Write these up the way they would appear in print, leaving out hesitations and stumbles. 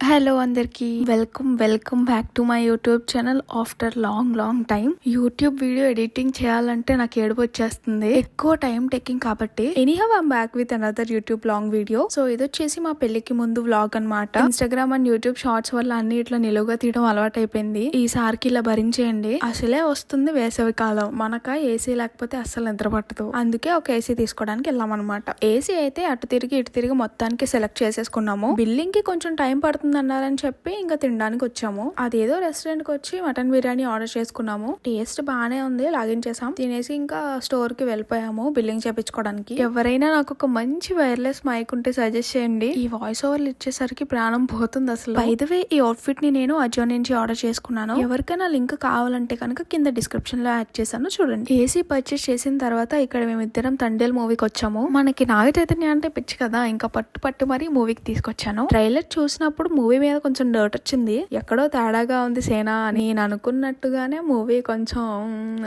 Hello అందరికి welcome back to my YouTube channel after long time. YouTube video editing చేయాలంటే నాకు ఏడుపు వచ్చేస్తుంది, ఎక్కువ టైం టేకింగ్ కాబట్టి. Anyhow I'm back with another YouTube long video. So ఇది వచ్చేసి మా పెళ్లికి ముందు వ్లాగ్ అన్నమాట. ఇన్స్టాగ్రామ్ అండ్ యూట్యూబ్ షార్ట్స్ వల్ల అన్ని ఇట్లా నిలువుగా తీయడం అలవాటు అయిపోయింది. ఈసారికి ఇలా భరించేయండి. అసలే వస్తుంది వేసవి కాలం, మనక ఏసీ లేకపోతే అస్సలు నిద్ర పట్టదు. అందుకే ఒక ఏసీ తీసుకోవడానికి వెళ్ళామన్నమాట. ఏసీ అయితే అటు తిరిగి ఇటు తిరిగి మొత్తానికి సెలెక్ట్ చేసేసుకున్నాము. బిల్లింగ్ కి కొంచెం టైం పడుతుంది అన్నారని చెప్పి ఇంకా తినడానికి వచ్చాము. అదేదో రెస్టారెంట్ కి వచ్చి మటన్ బిర్యానీ ఆర్డర్ చేసుకున్నాము. టేస్ట్ బానే ఉంది, లాగిన్ చేసాం. తినేసి ఇంకా స్టోర్ కి వెళ్ళిపోయాము బిల్లింగ్ చేపించుకోవడానికి. ఎవరైనా నాకు ఒక మంచి వైర్లెస్ మైక్ ఉంటే సజెస్ట్ చేయండి. ఈ వాయిస్ ఓవర్లు ఇచ్చేసరికి ప్రాణం పోతుంది అసలు. బై ద వే, ఈ అవుట్ఫిట్ ని నేను అజియో నుంచి ఆర్డర్ చేసుకున్నాను. ఎవరికైనా లింక్ కావాలంటే కనుక కింద డిస్క్రిప్షన్ లో యాడ్ చేశాను, చూడండి. ఏసీ పర్చేస్ చేసిన తర్వాత ఇక్కడ మేమిద్దరం తండేల్ మూవీకి వచ్చాము. మనకి నాగ చైతన్య అంటే పిచ్చి కదా, ఇంకా పట్టు మరీ మూవీకి తీసుకొచ్చాను. ట్రైలర్ చూసినప్పుడు మూవీ మీద కొంచెం డౌట్ వచ్చింది, ఎక్కడో తేడాగా ఉంది సేనా అని. నేను అనుకున్నట్టుగానే మూవీ కొంచెం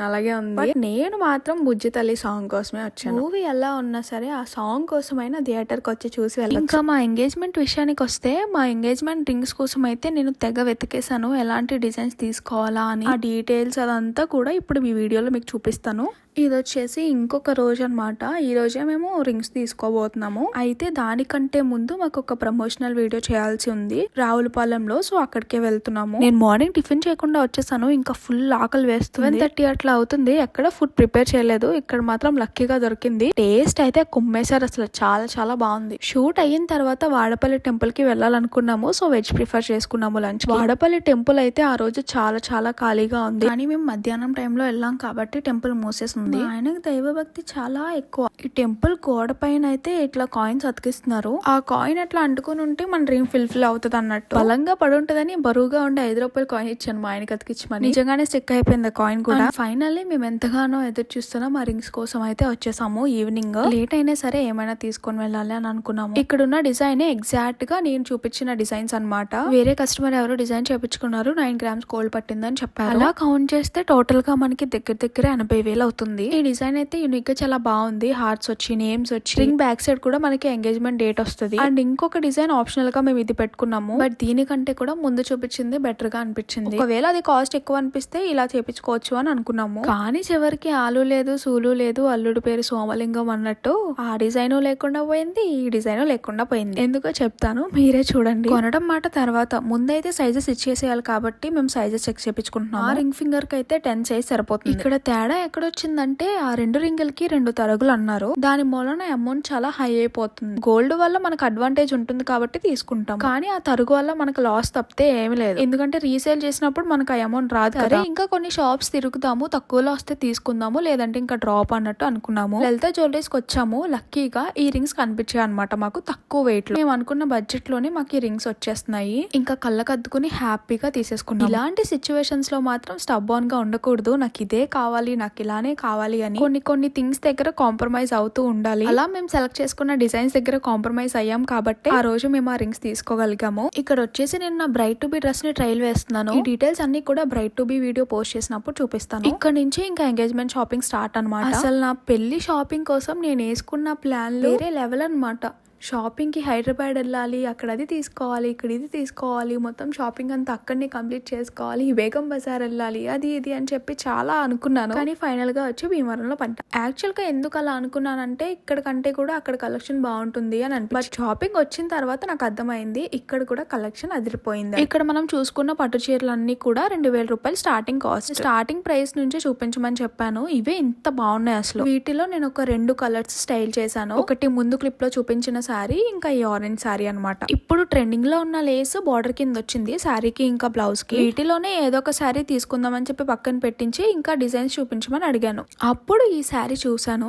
అలాగే ఉంది. నేను మాత్రం బుజ్జి తల్లి సాంగ్ కోసమే వచ్చాను. మూవీ ఎలా ఉన్నా సరే ఆ సాంగ్ కోసమైనా థియేటర్ కి వచ్చి చూసి వెళ్ళాను. ఇంకా మా ఎంగేజ్మెంట్ విషయానికి వస్తే, మా ఎంగేజ్మెంట్ రింగ్స్ కోసం అయితే నేను తెగ వెతికేసాను ఎలాంటి డిజైన్స్ తీసుకోవాలా అని. ఆ డీటెయిల్స్ అదంతా కూడా ఇప్పుడు ఈ వీడియోలో మీకు చూపిస్తాను. ఇది వచ్చేసి ఇంకొక రోజు అనమాట. ఈ రోజే మేము రింగ్స్ తీసుకోబోతున్నాము. అయితే దానికంటే ముందు మాకు ఒక ప్రమోషనల్ వీడియో చేయాల్సి ఉంది రావులపాలెంలో. సో అక్కడికే వెళ్తున్నాము. నేను మార్నింగ్ టిఫిన్ చేయకుండా వచ్చేసాను, ఇంకా ఫుల్ ఆకలి వేస్తుంది. 7:30 అట్లా అవుతుంది. ఎక్కడ ఫుడ్ ప్రిపేర్ చేయలేదు, ఇక్కడ మాత్రం లక్కీగా దొరికింది. టేస్ట్ అయితే కుమ్మేశారు అసలు, చాలా బాగుంది. షూట్ అయిన తర్వాత వాడపల్లి టెంపుల్ కి వెళ్ళాలనుకున్నాము. సో వెజ్ ప్రిఫర్ చేసుకున్నాము లంచ్. వాడపల్లి టెంపుల్ అయితే ఆ రోజు చాలా ఖాళీగా ఉంది. కానీ మేము మధ్యాహ్నం టైంలో వెళ్ళాం కాబట్టి టెంపుల్ మూసేసింది. ఆయనకు దైవభక్తి చాలా ఎక్కువ. ఈ టెంపుల్ గోడ పైన అయితే ఇట్లా కాయిన్స్ అతికిస్తున్నారు. ఆ కాయిన్ అట్లా అంటుకుని ఉంటే మన రింగ్ ఫిల్ అవుతుంది అన్నట్టు. బలంగా పడి ఉంటదని బరువుగా ఉండే 5 రూపాయలు కాయిన్ ఇచ్చాను మా ఆయనకి అతికించమని. నిజంగానే స్టిక్ అయిపోయింది కాయిన్ కూడా. ఫైనల్లీ మేము ఎంతగానో ఎదురు చూస్తున్నాం ఆ రింగ్స్ కోసం అయితే వచ్చేసాము. ఈవినింగ్ లేట్ అయినా సరే ఏమైనా తీసుకొని వెళ్ళాలి అని అనుకున్నాము. ఇక్కడున్న డిజైన్ ఎగ్జాక్ట్ గా నేను చూపించిన డిజైన్స్ అన్నమాట. వేరే కస్టమర్ ఎవరో డిజైన్ చేపించుకున్నారు, 9 grams గోల్డ్ పట్టిందని చెప్పారు. అలా కౌంట్ చేస్తే టోటల్ గా మనకి దగ్గర 80,000 అవుతుంది. ఈ డిజైన్ అయితే యూనిక్ గా చాలా బాగుంది. హార్ట్స్ వచ్చి, నేమ్స్ వచ్చి, రింగ్ బ్యాక్ సైడ్ కూడా మనకి ఎంగేజ్మెంట్ డేట్ వస్తుంది. అండ్ ఇంకొక డిజైన్ ఆప్షనల్ గా మేము ఇది పెట్టుకున్నాము. బట్ దీనికంటే కూడా ముందు చూపించింది బెటర్ గా అనిపించింది. ఒకవేళ అది కాస్ట్ ఎక్కువ అనిపిస్తే ఇలా చేపించుకోవచ్చు అని అనుకున్నాము. కానీ చివరికి ఆలు లేదు, సూలు లేదు, అల్లుడు పేరు సోమలింగం అన్నట్టు ఆ డిజైన్ లేకుండా పోయింది, ఈ డిజైన్ లేకుండా పోయింది. ఎందుకో చెప్తాను, మీరే చూడండి. కొనడం మాట తర్వాత, ముందైతే సైజెస్ ఇచ్చేసేయాలి కాబట్టి మేము సైజెస్ చెక్ చేపించుకుంటున్నాం. ఆ రింగ్ ఫింగర్ కి అయితే 10 సైజ్ సరిపోతుంది. ఇక్కడ తేడా ఎక్కడొచ్చిందంటే, ఆ 2 రింగులకి 2 తరుగులు అన్నారు. దాని మూలన అమౌంట్ చాలా హై అయిపోతుంది. గోల్డ్ వల్ల మనకు అడ్వాంటేజ్ ఉంటుంది కాబట్టి తీసుకుంటాం, కానీ ఆ తరుగు వల్ల మనకు లాస్ తప్పితే ఏమి లేదు. ఎందుకంటే రీసేల్ చేసినప్పుడు మనకు ఆ అమౌంట్ రాదు కదా. ఇంకా కొన్ని షాప్స్ తిరుగుతాము, తక్కువలో వస్తే తీసుకుందాము, లేదంటే ఇంకా డ్రాప్ అన్నట్టు అనుకున్నాము. లలిత జ్యువెలరీస్ కి వచ్చాము. లక్కీగా ఈ రింగ్స్ కనిపించాయి అనమాట మాకు తక్కువ వెయిట్ లో. మేము అనుకున్న బడ్జెట్ లోనే మాకు ఈ రింగ్స్ వచ్చేస్తున్నాయి. ఇంకా కళ్ళకద్దుకుని హ్యాపీగా తీసేసుకున్నాం. ఇలాంటి సిచ్యువేషన్స్ లో మాత్రం స్టబ్ ఆన్ గా ఉండకూడదు. నాకు ఇదే కావాలి, నాకు ఇలానే కావాలి అని కొన్ని థింగ్స్ దగ్గర కాంప్రమైజ్ అవుతూ ఉండాలి. అలా మేము సెలెక్ట్ చేసుకున్న డిజైన్స్ దగ్గర కాంప్రమైజ్ అయ్యాం కాబట్టి ఆ రోజు మేము ఆ రింగ్స్ తీసుకోగలిగాము. ఇక్కడ వచ్చేసి నేను నా బ్రైట్ టు బి డ్రెస్ ని ట్రైల్ వేస్తున్నాను. ఈ డీటెయిల్స్ అన్ని కూడా bright to be video post చేసినప్పుడు చూపిస్తాను. ఇక్కడ నుంచి ఇంకా ఎంగేజ్మెంట్ షాపింగ్ స్టార్ట్ అనమాట. అసలు నా పెళ్లి షాపింగ్ కోసం నేను వేసుకున్న ప్లాన్ వేరే లెవెల్ అనమాట. షాపింగ్ కి హైదరాబాద్ వెళ్ళాలి, అక్కడ అది తీసుకోవాలి, ఇక్కడ ఇది తీసుకోవాలి, మొత్తం షాపింగ్ అంతా అక్కడనే కంప్లీట్ చేసుకోవాలి, బేగం బజార్ వెళ్ళాలి, అది ఇది అని చెప్పి చాలా అనుకున్నాను. కానీ ఫైనల్ గా వచ్చి భీమవరంలో పంట. యాక్చువల్ గా ఎందుకు అలా అనుకున్నానంటే, ఇక్కడ కంటే కూడా అక్కడ కలెక్షన్ బాగుంటుంది అని అనిపి, బట్ షాపింగ్ వచ్చిన తర్వాత నాకు అర్థమైంది ఇక్కడ కూడా కలెక్షన్ అదిరిపోయింది. ఇక్కడ మనం చూసుకున్న పట్టు చీరలు అన్ని కూడా 2,000 రూపాయలు స్టార్టింగ్ కాస్ట్. స్టార్టింగ్ ప్రైస్ నుంచి చూపించమని చెప్పాను. ఇవే ఇంత బాగున్నాయి అసలు. వీటిలో నేను ఒక 2 కలర్స్ స్టైల్ చేశాను. ఒకటి ముందు క్లిప్ లో చూపించిన శారీ, ఇంకా ఈ ఆరెంజ్ శారీ అనమాట. ఇప్పుడు ట్రెండింగ్ లో ఉన్న లేస్ బార్డర్ కింద వచ్చింది శారీకి ఇంకా బ్లౌజ్ కి. వీటిలోనే ఏదో ఒక శారీ తీసుకుందామని చెప్పి పక్కన పెట్టించి ఇంకా డిజైన్స్ చూపించమని అడిగాను. అప్పుడు ఈ శారీ చూసాను,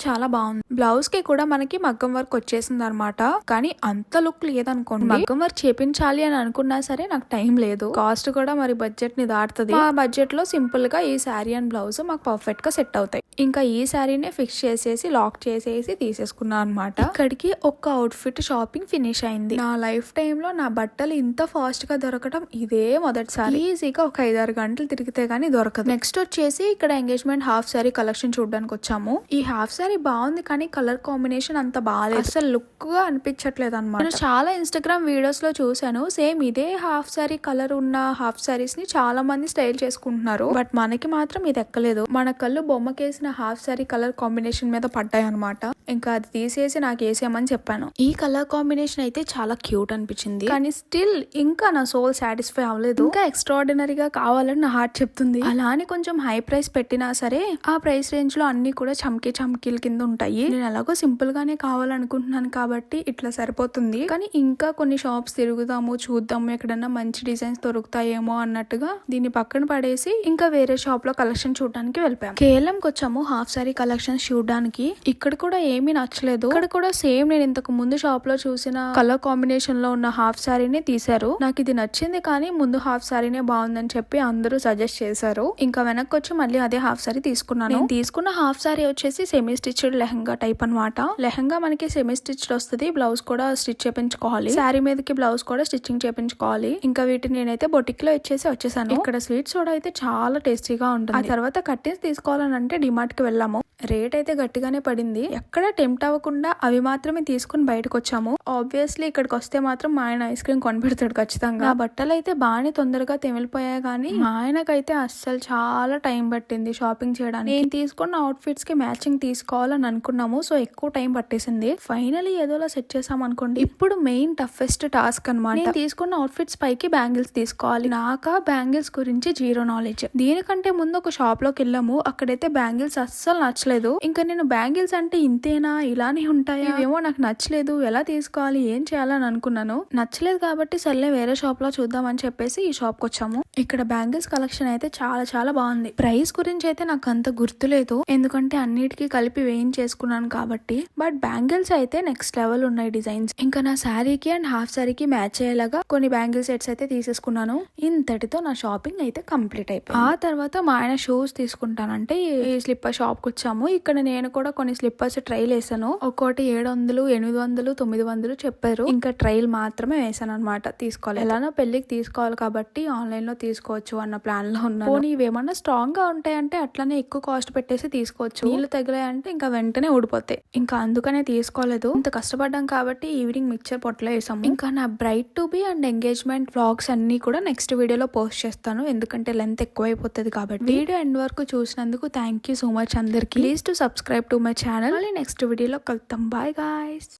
చాలా బాగుంది. బ్లౌజ్ కి కూడా మనకి మగ్గం వర్క్ వచ్చేసింది అనమాట. కానీ అంత లుక్ లేదనుకోండి. మగ్గం వర్క్ చేపించాలి అని అనుకున్నా సరే నాకు టైం లేదు. కాస్ట్ కూడా మరి బడ్జెట్ ని దాటుతుంది. ఆ బడ్జెట్ లో సింపుల్ గా ఈ శారీ అండ్ బ్లౌజ్ మాకు పర్ఫెక్ట్ గా సెట్ అవుతాయి. ఇంకా ఈ శారీనే ఫిక్స్ చేసేసి లాక్ చేసేసి తీసేసుకున్నాను అనమాట. ఇక్కడికి ఒక్క అవుట్ఫిట్ షాపింగ్ ఫినిష్ అయింది. నా లైఫ్ టైమ్ లో నా బట్టలు ఇంత ఫాస్ట్ గా దొరకడం ఇదే మొదటిసారి. ఈజీగా ఒక 5-6 గంటలు తిరిగితే గానీ దొరకదు. నెక్స్ట్ వచ్చేసి ఇక్కడ ఎంగేజ్మెంట్ హాఫ్ సారీ కలెక్షన్ చూడడానికి వచ్చాము. ఈ హాఫ్ సారీ బాగుంది కానీ కలర్ కాంబినేషన్ అంత బాగాలేదు, అసలు లుక్ గా అనిపించట్లేదు అనమాట. నేను చాలా ఇన్స్టాగ్రామ్ వీడియోస్ లో చూసాను, సేమ్ ఇదే హాఫ్ సారీ కలర్ ఉన్న హాఫ్ సారీస్ ని చాలా మంది స్టైల్ చేసుకుంటున్నారు. బట్ మనకి మాత్రం ఇది ఎక్కలేదు. మన కళ్ళు బొమ్మకేసిన హాఫ్ సారీ కలర్ కాంబినేషన్ మీద పడ్డాయి అనమాట. ఇంకా అది తీసేసి నాకు వేసేయమని చెప్పాను. ఈ కలర్ కాంబినేషన్ అయితే చాలా క్యూట్ అనిపించింది, కానీ స్టిల్ ఇంకా నా సోల్ సాటిస్ఫై అవ్వలేదు. ఇంకా ఎక్స్ట్రాడినరీగా కావాలని నా హార్ట్ చెప్తుంది. అలా అని కొంచెం హై ప్రైస్ పెట్టినా సరే ఆ ప్రైస్ రేంజ్ లో అన్ని కూడా చమ్కీల కింద ఉంటాయి. నేను ఎలాగో సింపుల్ గానే కావాలనుకుంటున్నాను కాబట్టి ఇట్లా సరిపోతుంది. కానీ ఇంకా కొన్ని షాప్స్ తిరుగుదాము, చూద్దాము, ఎక్కడన్నా మంచి డిజైన్స్ దొరుకుతాయేమో అన్నట్టుగా దీన్ని పక్కన పడేసి ఇంకా వేరే షాప్ లో కలెక్షన్ చూడడానికి వెళ్ళిపోయాం. కేఎల్ఎంకి వచ్చాము హాఫ్ సారీ కలెక్షన్స్ చూడడానికి. ఇక్కడ కూడా ఏమీ నచ్చలేదు. ఇక్కడ కూడా సేమ్ నేను ఇంతకు ముందు షాప్ లో చూసిన కలర్ కాంబినేషన్ లో ఉన్న హాఫ్ సారీనే తీశారు. నాకు ఇది నచ్చింది కానీ ముందు హాఫ్ సారీనే బాగుందని చెప్పి అందరూ సజెస్ట్ చేశారు. ఇంకా వెనక్కి వచ్చి మళ్ళీ అదే హాఫ్ సారీ తీసుకున్నాను. నేను తీసుకున్న హాఫ్ సారీ వచ్చేసి సెమీ స్టిచ్డ్ లెహంగా టైప్ అన్నమాట. లెహంగా మనకి సెమీ స్టిచ్డ్ వస్తుంది, బ్లౌజ్ కూడా స్టిచ్ చేపించుకోవాలి, శారీ మీదకి బ్లౌజ్ కూడా స్టిచ్చింగ్ చేపించుకోవాలి. ఇంకా వీటిని నేనైతే బొటిక్ లో ఇచ్చేసి వచ్చేసాను. ఇక్కడ స్వీట్ సోడా అయితే చాలా టేస్టీగా ఉంటుంది. ఆ తర్వాత కట్టిన్స్ తీసుకోవాలని అంటే డిమార్ట్ కి వెళ్ళాము. రేట్ అయితే గట్టిగానే పడింది. ఎక్కడ టెంప్ట్ అవ్వకుండా అవి మాత్రమే తీసుకుని బయటకు వచ్చాము. ఆబ్వియస్లీ ఇక్కడికి వస్తే మాత్రం మా ఆయన ఐస్ క్రీమ్ కొనిపెడతాడు ఖచ్చితంగా. బట్టలు అయితే బాగానే తొందరగా తెమిలిపోయాయి కానీ మా ఆయనకైతే అస్సలు చాలా టైం పట్టింది షాపింగ్ చేయడానికి. నేను తీసుకున్న అవుట్ ఫిట్స్ కి మ్యాచింగ్ తీసుకోవాలని అనుకున్నాము, సో ఎక్కువ టైం పట్టేసింది. ఫైనలీ ఏదోలా సెట్ చేసాం అనుకోండి. ఇప్పుడు మెయిన్ టఫెస్ట్ టాస్క్ అనమాట. నేను తీసుకున్న అవుట్ ఫిట్స్ పైకి బ్యాంగిల్స్ తీసుకోవాలి. నాకా బ్యాంగిల్స్ గురించి జీరో నాలెడ్జ్. దీనికంటే ముందు ఒక షాప్ లోకి వెళ్ళాము, అక్కడైతే బ్యాంగిల్స్ అస్సలు నచ్చలేదు. ఇంకా నేను బ్యాంగిల్స్ అంటే ఇంతేనా, ఇలానే ఉంటాయా, ఏమో నాకు నచ్చలేదు, ఎలా తీసుకోవాలి, ఏం చేయాలని అనుకున్నాను. నచ్చలేదు కాబట్టి సర్లే వేరే షాప్ లో చూద్దామని చెప్పేసి ఈ షాప్ కి వచ్చాము. ఇక్కడ బ్యాంగిల్స్ కలెక్షన్ అయితే చాలా చాలా బాగుంది. ప్రైస్ గురించి అయితే నాకు అంత గుర్తులేదు, ఎందుకంటే అన్నిటికీ కలిపి వేయించేసుకున్నాను కాబట్టి. బట్ బ్యాంగిల్స్ అయితే నెక్స్ట్ లెవెల్ ఉన్నాయి డిజైన్స్. ఇంకా నా శారీకి అండ్ హాఫ్ శారీకి మ్యాచ్ అయ్యేలాగా కొన్ని బ్యాంగిల్ సెట్స్ అయితే తీసేసుకున్నాను. ఇంతటితో నా షాపింగ్ అయితే కంప్లీట్ అయిపోయింది. ఆ తర్వాత మా ఆయన షూస్ తీసుకుంటానంటే ఈ స్లిప్పర్ షాప్ కి వచ్చాము. ఇక్కడ నేను కూడా కొన్ని స్లిప్పర్స్ ట్రైల్ వేసాను. ఒక్కోటి 700, 800, 900 చెప్పారు. ఇంకా ట్రైల్ మాత్రమే వేసాను అనమాట. తీసుకోవాలి, ఎలానో పెళ్లికి తీసుకోవాలి కాబట్టి ఆన్లైన్ లో తీసుకోవచ్చు అన్న ప్లాన్ లో ఉన్నాను. పోనీ ఇవేమన్నా స్ట్రాంగ్ గా ఉంటాయంటే అట్లానే ఎక్కువ కాస్ట్ పెట్టేసి తీసుకోవచ్చు. నీళ్లు తగిలాయంటే ఇంకా వెంటనే ఊడిపోతాయి. ఇంకా అందుకనే తీసుకోలేదు. ఇంత కష్టపడ్డాం కాబట్టి ఈవినింగ్ మిక్చర్ పొట్టలో వేసాము. ఇంకా నా bright to be and engagement vlogs అన్ని కూడా నెక్స్ట్ వీడియోలో పోస్ట్ చేస్తాను, ఎందుకంటే లెంత్ ఎక్కువ అయిపోతుంది కాబట్టి. వీడియో ఎండ్ వరకు చూసినందుకు థ్యాంక్ యూ సో మచ్ అందరికి. Please to subscribe to my channel. మళ్ళీ నెక్స్ట్ వీడియోలో కలుద్దాం. Bye guys.